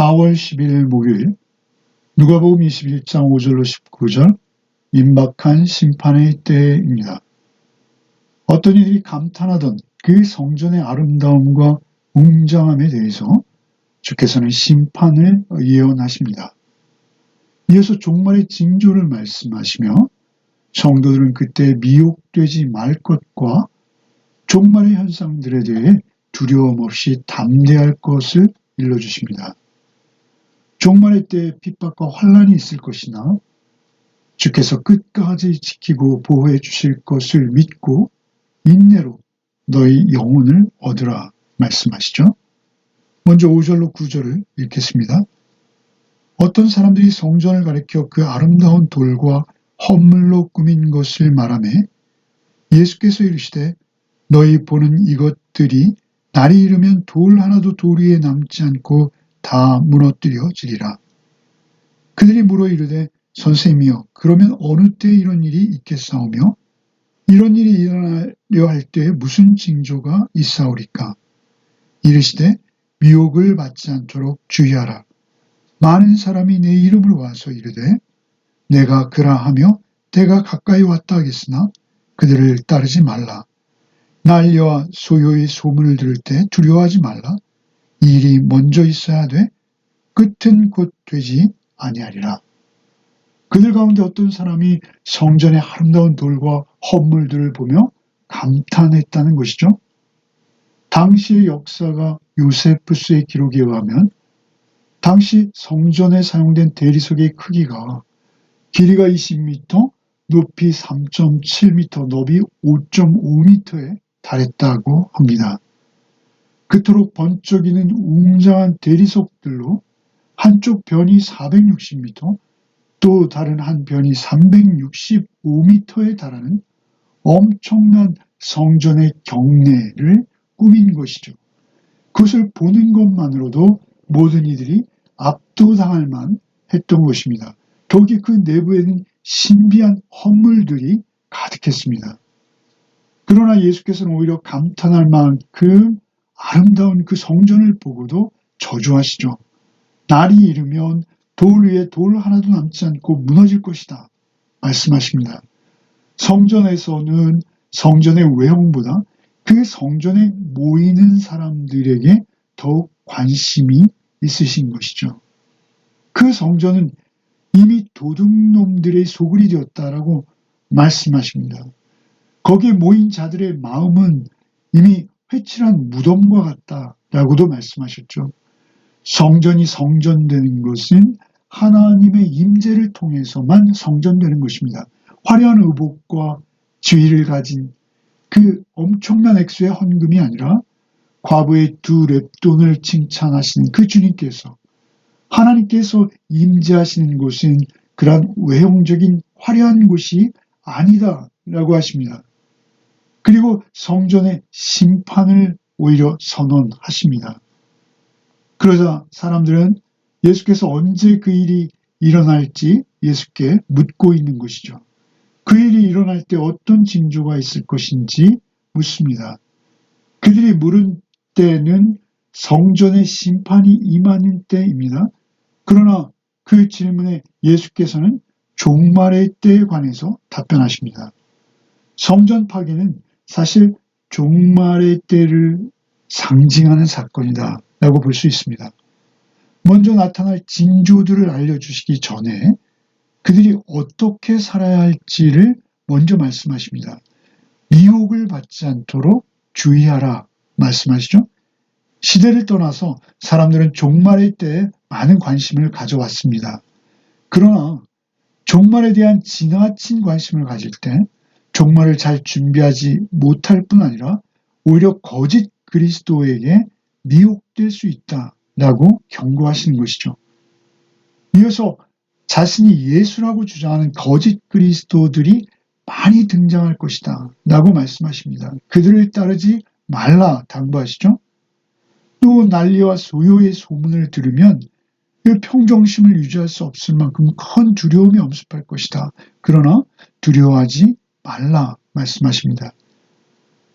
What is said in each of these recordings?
4월 10일 목요일 누가복음 21장 5절로 19절 임박한 심판의 때입니다. 어떤 이들이 감탄하던 그 성전의 아름다움과 웅장함에 대해서 주께서는 심판을 예언하십니다. 이어서 종말의 징조를 말씀하시며 성도들은 그때 미혹되지 말 것과 종말의 현상들에 대해 두려움 없이 담대할 것을 일러주십니다. 종말의 때에 핍박과 환난이 있을 것이나 주께서 끝까지 지키고 보호해 주실 것을 믿고 인내로 너희 영혼을 얻으라 말씀하시죠. 먼저 5절로 9절을 읽겠습니다. 어떤 사람들이 성전을 가리켜 그 아름다운 돌과 헌물로 꾸민 것을 말하며 예수께서 이르시되 너희 보는 이것들이 날이 이르면 돌 하나도 돌 위에 남지 않고 다 무너뜨려지리라. 그들이 물어 이르되 선생님이여 그러면 어느 때 이런 일이 있겠사오며 이런 일이 일어나려 할 때에 무슨 징조가 있사오리까? 이르시되 미혹을 받지 않도록 주의하라. 많은 사람이 내 이름으로 와서 이르되 내가 그라하며 때가 가까이 왔다 하겠으나 그들을 따르지 말라. 난리와 소요의 소문을 들을 때 두려워하지 말라. 이 일이 먼저 있어야 돼 끝은 곧 되지 아니하리라. 그들 가운데 어떤 사람이 성전의 아름다운 돌과 헌물들을 보며 감탄했다는 것이죠. 당시의 역사가 요세푸스의 기록에 의하면 당시 성전에 사용된 대리석의 크기가 길이가 20m, 높이 3.7m, 너비 5.5m에 달했다고 합니다. 그토록 번쩍이는 웅장한 대리석들로 한쪽 변이 460m, 또 다른 한 변이 365m에 달하는 엄청난 성전의 경내를 꾸민 것이죠. 그것을 보는 것만으로도 모든 이들이 압도당할 만했던 것입니다. 더욱이 그 내부에는 신비한 헌물들이 가득했습니다. 그러나 예수께서는 오히려 감탄할 만큼 아름다운 그 성전을 보고도 저주하시죠. 날이 이르면 돌 위에 돌 하나도 남지 않고 무너질 것이다 말씀하십니다. 성전에서는 성전의 외형보다 그 성전에 모이는 사람들에게 더욱 관심이 있으신 것이죠. 그 성전은 이미 도둑놈들의 소굴이 되었다라고 말씀하십니다. 거기에 모인 자들의 마음은 이미 회칠한 무덤과 같다라고도 말씀하셨죠. 성전이 성전되는 것은 하나님의 임재를 통해서만 성전되는 것입니다. 화려한 의복과 지위를 가진 그 엄청난 액수의 헌금이 아니라 과부의 2렙돈을 칭찬하시는 그 주님께서 하나님께서 임재하시는 곳은 그러한 외형적인 화려한 곳이 아니다라고 하십니다. 그리고 성전의 심판을 오히려 선언하십니다. 그러자 사람들은 예수께서 언제 그 일이 일어날지 예수께 묻고 있는 것이죠. 그 일이 일어날 때 어떤 징조가 있을 것인지 묻습니다. 그들이 물은 때는 성전의 심판이 임하는 때입니다. 그러나 그 질문에 예수께서는 종말의 때에 관해서 답변하십니다. 성전 파괴는 사실 종말의 때를 상징하는 사건이다 라고 볼 수 있습니다. 먼저 나타날 징조들을 알려주시기 전에 그들이 어떻게 살아야 할지를 먼저 말씀하십니다. 미혹을 받지 않도록 주의하라 말씀하시죠. 시대를 떠나서 사람들은 종말의 때에 많은 관심을 가져왔습니다. 그러나 종말에 대한 지나친 관심을 가질 때 종말을 잘 준비하지 못할 뿐 아니라 오히려 거짓 그리스도에게 미혹될 수 있다라고 경고하시는 것이죠. 이어서 자신이 예수라고 주장하는 거짓 그리스도들이 많이 등장할 것이다 라고 말씀하십니다. 그들을 따르지 말라 당부하시죠. 또 난리와 소요의 소문을 들으면 그 평정심을 유지할 수 없을 만큼 큰 두려움이 엄습할 것이다. 그러나 두려워하지 말라 말씀하십니다.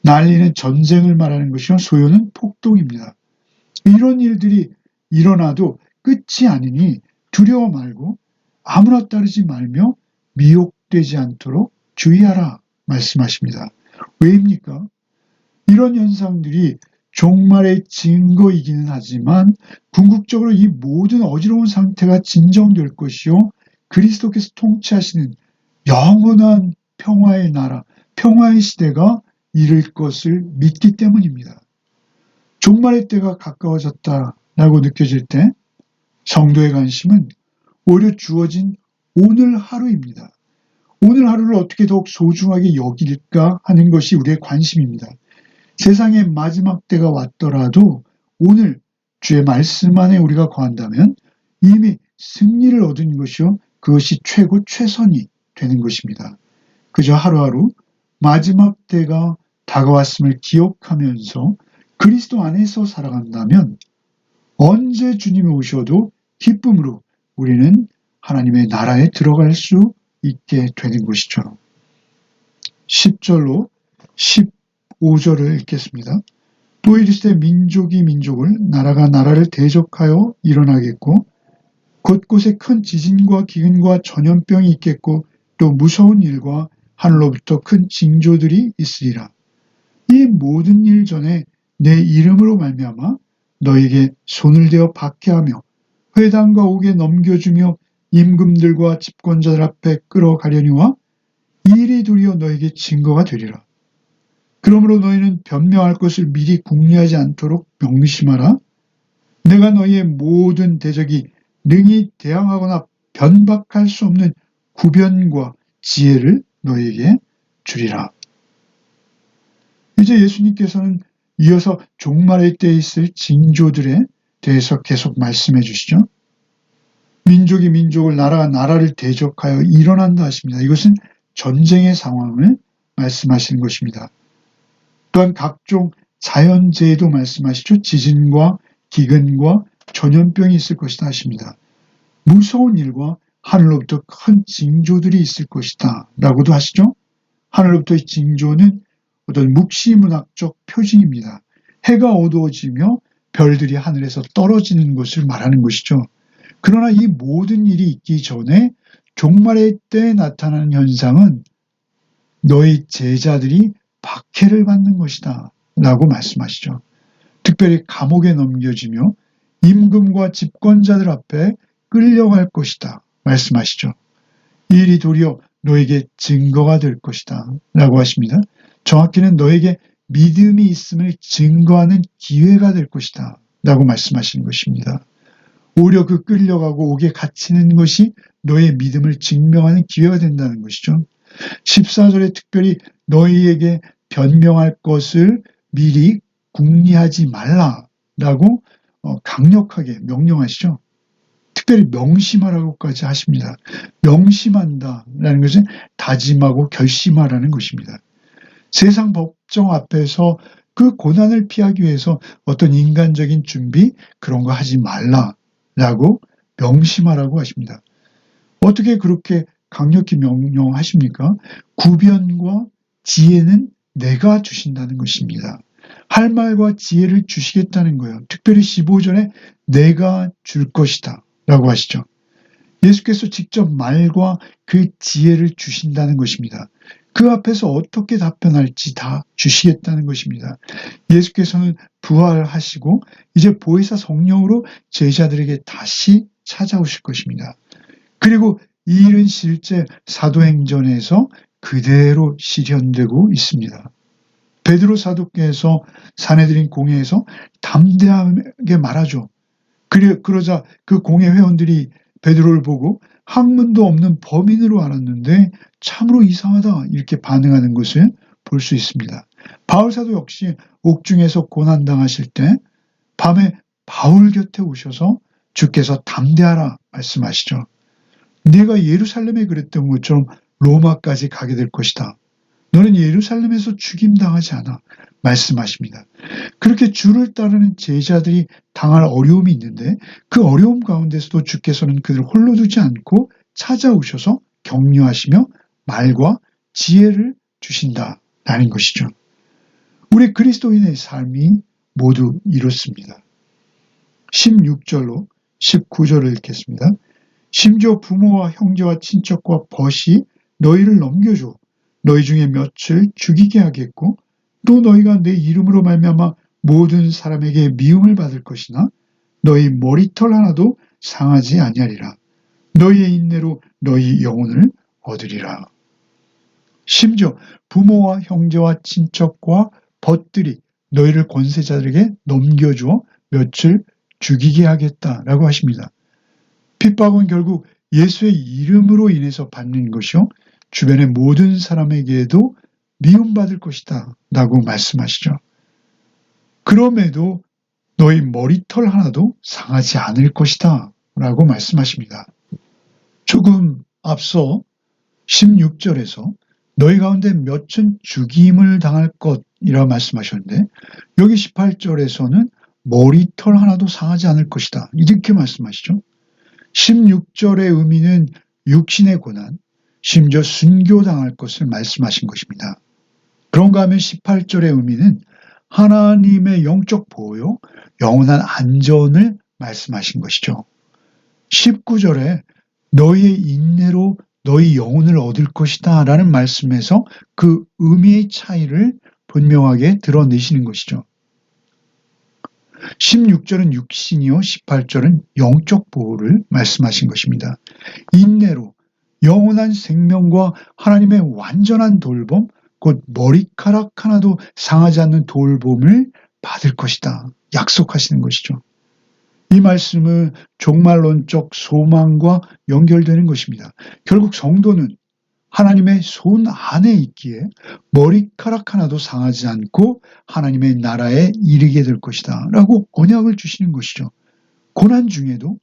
난리는 전쟁을 말하는 것이요 소요는 폭동입니다. 이런 일들이 일어나도 끝이 아니니 두려워 말고 아무나 따르지 말며 미혹되지 않도록 주의하라 말씀하십니다. 왜입니까? 이런 현상들이 종말의 증거이기는 하지만 궁극적으로 이 모든 어지러운 상태가 진정될 것이요 그리스도께서 통치하시는 영원한 평화의 나라, 평화의 시대가 이를 것을 믿기 때문입니다. 종말의 때가 가까워졌다라고 느껴질 때 성도의 관심은 오히려 주어진 오늘 하루입니다. 오늘 하루를 어떻게 더욱 소중하게 여길까 하는 것이 우리의 관심입니다. 세상의 마지막 때가 왔더라도 오늘 주의 말씀 안에 우리가 거한다면 이미 승리를 얻은 것이요 그것이 최고 최선이 되는 것입니다. 그저 하루하루 마지막 때가 다가왔음을 기억하면서 그리스도 안에서 살아간다면 언제 주님이 오셔도 기쁨으로 우리는 하나님의 나라에 들어갈 수 있게 되는 것이죠. 10절로 15절을 읽겠습니다. 또 이르시되 민족이 민족을 나라가 나라를 대적하여 일어나겠고 곳곳에 큰 지진과 기근과 전염병이 있겠고 또 무서운 일과 하늘로부터 큰 징조들이 있으리라. 이 모든 일 전에 내 이름으로 말미암아 너에게 손을 대어 박해하며 회당과 옥에 넘겨주며 임금들과 집권자들 앞에 끌어가려니와 이 일이 도리어 너에게 증거가 되리라. 그러므로 너희는 변명할 것을 미리 궁리하지 않도록 명심하라. 내가 너희의 모든 대적이 능히 대항하거나 변박할 수 없는 구변과 지혜를 너희에게 주리라. 이제 예수님께서는 이어서 종말의 때에 있을 징조들에 대해서 계속 말씀해 주시죠. 민족이 민족을 나라가 나라를 대적하여 일어난다 하십니다. 이것은 전쟁의 상황을 말씀하시는 것입니다. 또한 각종 자연재해도 말씀하시죠. 지진과 기근과 전염병이 있을 것이다 하십니다. 무서운 일과 하늘로부터 큰 징조들이 있을 것이다 라고도 하시죠. 하늘로부터의 징조는 어떤 묵시문학적 표징입니다. 해가 어두워지며 별들이 하늘에서 떨어지는 것을 말하는 것이죠. 그러나 이 모든 일이 있기 전에 종말의 때에 나타나는 현상은 너희 제자들이 박해를 받는 것이다 라고 말씀하시죠. 특별히 감옥에 넘겨지며 임금과 집권자들 앞에 끌려갈 것이다 말씀하시죠. 이 일이 도리어 너에게 증거가 될 것이다 라고 하십니다. 정확히는 너에게 믿음이 있음을 증거하는 기회가 될 것이다 라고 말씀하시는 것입니다. 오히려 그 끌려가고 옥에 갇히는 것이 너의 믿음을 증명하는 기회가 된다는 것이죠. 14절에 특별히 너희에게 변명할 것을 미리 궁리하지 말라라고 강력하게 명령하시죠. 특별히 명심하라고까지 하십니다. 명심한다라는 것은 다짐하고 결심하라는 것입니다. 세상 법정 앞에서 그 고난을 피하기 위해서 어떤 인간적인 준비 그런 거 하지 말라라고 명심하라고 하십니다. 어떻게 그렇게 강력히 명령하십니까? 구변과 지혜는 내가 주신다는 것입니다. 할 말과 지혜를 주시겠다는 거예요. 특별히 15절에 내가 줄 것이다 라고 하시죠. 예수께서 직접 말과 그 지혜를 주신다는 것입니다. 그 앞에서 어떻게 답변할지 다 주시겠다는 것입니다. 예수께서는 부활하시고 이제 보혜사 성령으로 제자들에게 다시 찾아오실 것입니다. 그리고 이 일은 실제 사도행전에서 그대로 실현되고 있습니다. 베드로 사도께서 사내들인 공회에서 담대하게 말하죠. 그러자 그 공회 회원들이 베드로를 보고 학문도 없는 범인으로 알았는데 참으로 이상하다 이렇게 반응하는 것을 볼 수 있습니다. 바울 사도 역시 옥중에서 고난당하실 때 밤에 바울 곁에 오셔서 주께서 담대하라 말씀하시죠. 네가 예루살렘에 그랬던 것처럼 로마까지 가게 될 것이다. 너는 예루살렘에서 죽임당하지 않아 말씀하십니다. 그렇게 주를 따르는 제자들이 당할 어려움이 있는데 그 어려움 가운데서도 주께서는 그들을 홀로 두지 않고 찾아오셔서 격려하시며 말과 지혜를 주신다라는 것이죠. 우리 그리스도인의 삶이 모두 이렇습니다. 16절로 19절을 읽겠습니다. 심지어 부모와 형제와 친척과 벗이 너희를 넘겨줘 너희 중에 몇을 죽이게 하겠고 또 너희가 내 이름으로 말미암아 모든 사람에게 미움을 받을 것이나 너희 머리털 하나도 상하지 아니하리라. 너희의 인내로 너희 영혼을 얻으리라. 심지어 부모와 형제와 친척과 벗들이 너희를 권세자들에게 넘겨주어 며칠 죽이게 하겠다라고 하십니다. 핍박은 결국 예수의 이름으로 인해서 받는 것이요 주변의 모든 사람에게도 미움받을 것이다 라고 말씀하시죠. 그럼에도 너희 머리털 하나도 상하지 않을 것이다 라고 말씀하십니다. 조금 앞서 16절에서 너희 가운데 몇은 죽임을 당할 것이라 말씀하셨는데 여기 18절에서는 머리털 하나도 상하지 않을 것이다 이렇게 말씀하시죠. 16절의 의미는 육신의 고난, 심지어 순교당할 것을 말씀하신 것입니다. 그런가 하면 18절의 의미는 하나님의 영적 보호요, 영원한 안전을 말씀하신 것이죠. 19절에 너희의 인내로 너희 영혼을 얻을 것이다 라는 말씀에서 그 의미의 차이를 분명하게 드러내시는 것이죠. 16절은 육신이요 18절은 영적 보호를 말씀하신 것입니다. 인내로 영원한 생명과 하나님의 완전한 돌봄, 곧 머리카락 하나도 상하지 않는 돌봄을 받을 것이다. 약속하시는 것이죠. 이 말씀은 종말론적 소망과 연결되는 것입니다. 결국 성도는 하나님의 손 안에 있기에 머리카락 하나도 상하지 않고 하나님의 나라에 이르게 될 것이다 라고 언약을 주시는 것이죠. 고난 중에도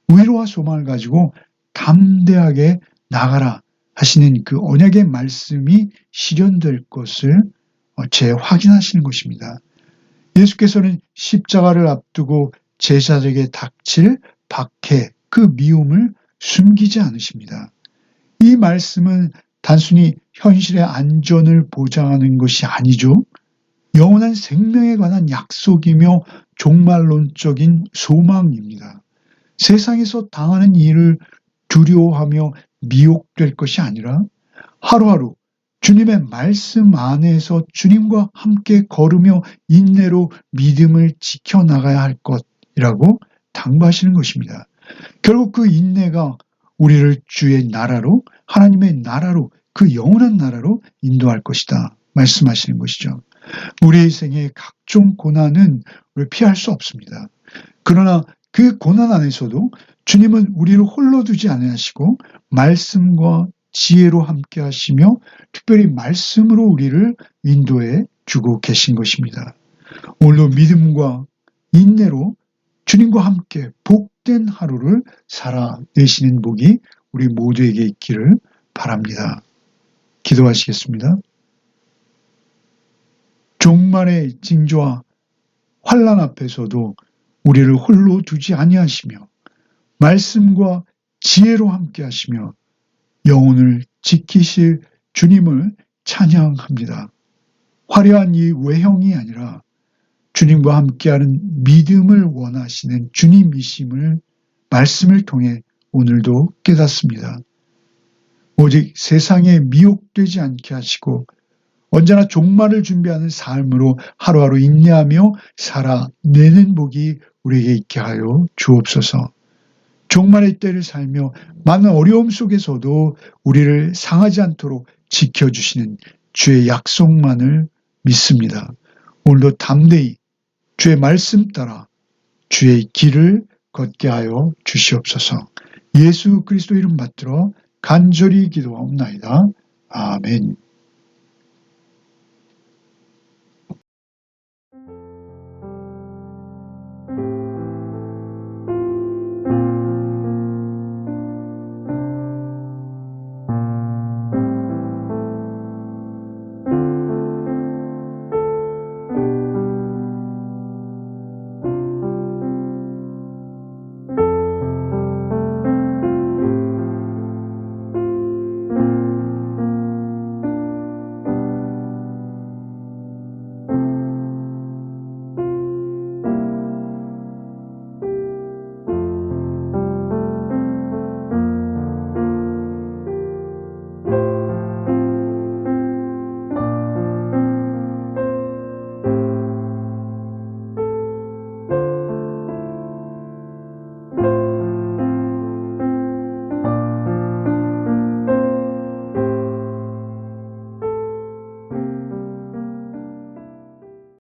위로와 소망을 가지고 담대하게 나가라 하시는 그 언약의 말씀이 실현될 것을 재확인하시는 것입니다. 예수께서는 십자가를 앞두고 제자들에게 닥칠 박해, 그 미움을 숨기지 않으십니다. 이 말씀은 단순히 현실의 안전을 보장하는 것이 아니죠. 영원한 생명에 관한 약속이며 종말론적인 소망입니다. 세상에서 당하는 일을 두려워하며 미혹될 것이 아니라 하루하루 주님의 말씀 안에서 주님과 함께 걸으며 인내로 믿음을 지켜나가야 할 것이라고 당부하시는 것입니다. 결국 그 인내가 우리를 주의 나라로, 하나님의 나라로, 그 영원한 나라로 인도할 것이다 말씀하시는 것이죠. 우리의 생의 각종 고난은 피할 수 없습니다. 그러나 그 고난 안에서도 주님은 우리를 홀로 두지 않으시고 말씀과 지혜로 함께 하시며 특별히 말씀으로 우리를 인도해 주고 계신 것입니다. 오늘도 믿음과 인내로 주님과 함께 복된 하루를 살아내시는 복이 우리 모두에게 있기를 바랍니다. 기도하시겠습니다. 종말의 징조와 환난 앞에서도 우리를 홀로 두지 아니하시며 말씀과 지혜로 함께 하시며 영혼을 지키실 주님을 찬양합니다. 화려한 이 외형이 아니라 주님과 함께하는 믿음을 원하시는 주님이심을 말씀을 통해 오늘도 깨닫습니다. 오직 세상에 미혹되지 않게 하시고 언제나 종말을 준비하는 삶으로 하루하루 인내하며 살아내는 복이 우리에게 있게 하여 주옵소서. 종말의 때를 살며 많은 어려움 속에서도 우리를 상하지 않도록 지켜주시는 주의 약속만을 믿습니다. 오늘도 담대히 주의 말씀 따라 주의 길을 걷게 하여 주시옵소서. 예수 그리스도 이름 받들어 간절히 기도하옵나이다. 아멘.